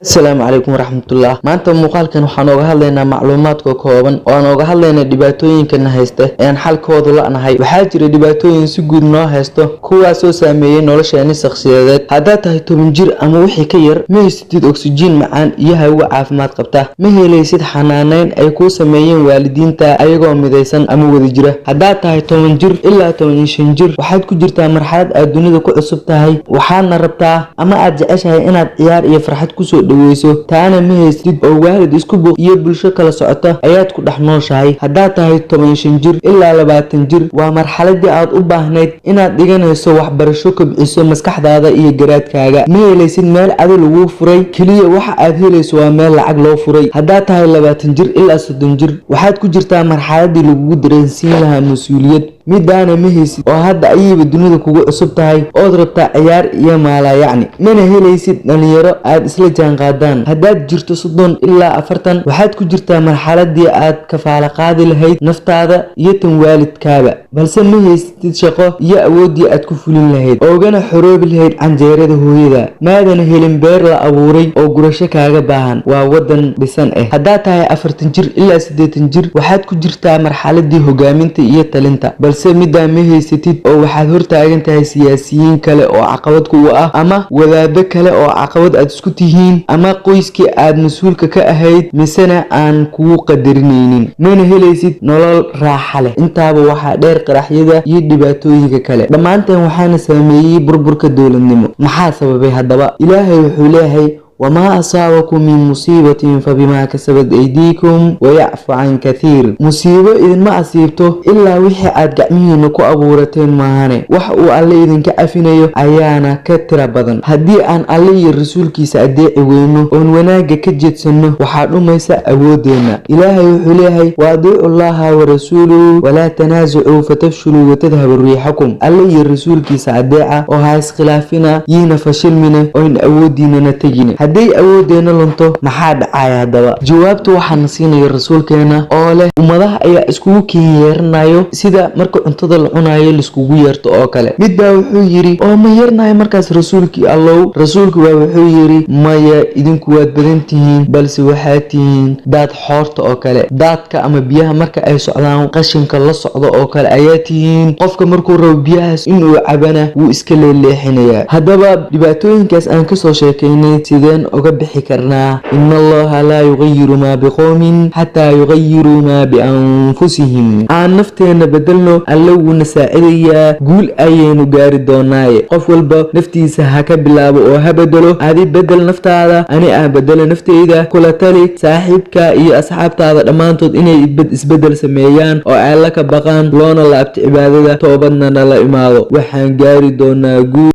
السلام عليكم ورحمة الله maanta muuqaalkan waxaan uga hadlaynaa macluumaadka kooban oo aan uga hadlaynaa dhibaatooyinka haysta ee xalkooda la'nahay waxaa jira dhibaatooyin si guud noo haysto kuwaas oo saameeyay nolosheena shakhsiyadeed hadaa tahay 10 jir ama wixii ka yar ma haysid oksijiin macaan iyo hawo caafimaad qabta ma helaysid xanaaneyn ay ku sameeyeen waalidiinta ayagoo midaysan ama wada jira hadaa tahay 10 jir ilaa 15 jir waxaad ku jirtaa marxalad aad dunida ku cusub tahay waxaana rabtaa ama aad jeceshahay inaad ciyaar iyo farxad ku soo dhaweyso taana ma haysid oo waalid isku buuq iyo bulsho kala socota ayaad ku dhaxnooshahay hadaa tahay 15 jir ilaa 20 jir waa marxaladii aad u baahnayd inaad dhiganayso waxbarasho kobciso maskaxdaada iyo garaadkaaga ma helaysid meel cadi lagu furay kaliya waxa aad helayso waa meel lacag loo furay hadaa tahay 20 jir ilaa 30 jir waxaad ku jirtaa marxaladii lagu dareensiin lahaa mas'uuliyad midaana ma haysid oo hadda ayayba dunida kugu cusub tahay oo rabtaa ciyaar iyo maala yacni mana helaysid dhalinyaro aad isla jaan qaadaan hadaad jirto 30 ilaa 40 waxaad ku jirtaa marxaladii aad kafaala qaadi lahayd naftaada iyo tan waalidkaaga balse ma haysid shaqo iyo awoodii aad ku fulin lahayd oogana xoroobi lahayd canjeerada hooyada maadana helin beer la abuuray oo gurasho kaaga baahan waa wadan dhisan hadaa tahay 40 jir ilaa 80 jir waxaad ku jirtaa marxaladii hogaaminta iyo talinta balse midaa ma haysatid oo waxaad hortaagan tahay siyaasiyiin kale oo caqabad ku ah ama wadaado kale oo caqabad aad isku tihiin ama qoyskii aad mas'uulka ka ahayd misana aan kugu qadarinaynin mana helaysid nolol raaxo leh intaaba waxaa dheer qaraxyada iyo dhibaatooyinka kale dhammaanteen waxaana saameeyay burburka dawladnimo maxaa sababay hadaba ilaahay wuxuu leeyahay وما أصابكم من مصيبة فبما كسبت أيديكم ويعفو عن كثير مصيبة إذن ما أصيبته إلا وحي أدقمين كو أبورتين ماهاني وحقو ألي إذن كأفينيو أيانا كتر بدن هدي أن ألي الرسول كيسا أدعي وينو ونوناق كجت سنو وحادو ميسا أودينا إلهي وحليهي وأدعي الله ورسوله ولا تنازعوا فتفشلوا وتذهب ريحكم ألي الرسول كيسا أدعي وهايس خلافنا يينا فشل منه وإن أودينا نتجيني haday awoodeena lunto maxaa dhacaya hadaba jawaabtu waxaan siinay rasuulkeena oo leh ummadaha ayaa iskugu keenyeernayo sida marka cuntada la cunayo la iskugu yeerto oo kale midba wuxuu yiri oo ma yeernayo markaas rasuulkii allow rasuulku wuxuu yiri maya idinku waad badantihiin balse waxaad tihiin daad xoorta oo kale daadka ama biyaha marka ay socdaan qashinka la socdo oo kale ayaa tihiin qofka markuu rabo biyahaas inuu cabana wuu iska leexinayaa hadaba dhibaatooyinkaas aan ka soo sheekaynay uga bixi karnaa inna allaha la yughayyiru ma biqawmin hatta yughayyiru ma bi anfusihim aan nafteena bedelno allowna saacidaya guul ayaynu gaari doonaaye qof walba naftiisa ha ka bilaabo oo ha bedelo adi bedel naftaada ani aan bedelo nafteyda kula tali saaxiibka iyo asxaabtaada dhamaantood inay isbedel sameeyaan oo ay la ka baqaan loona laabto cibaadada toobadna la imaado waxaan gaari doonaa guul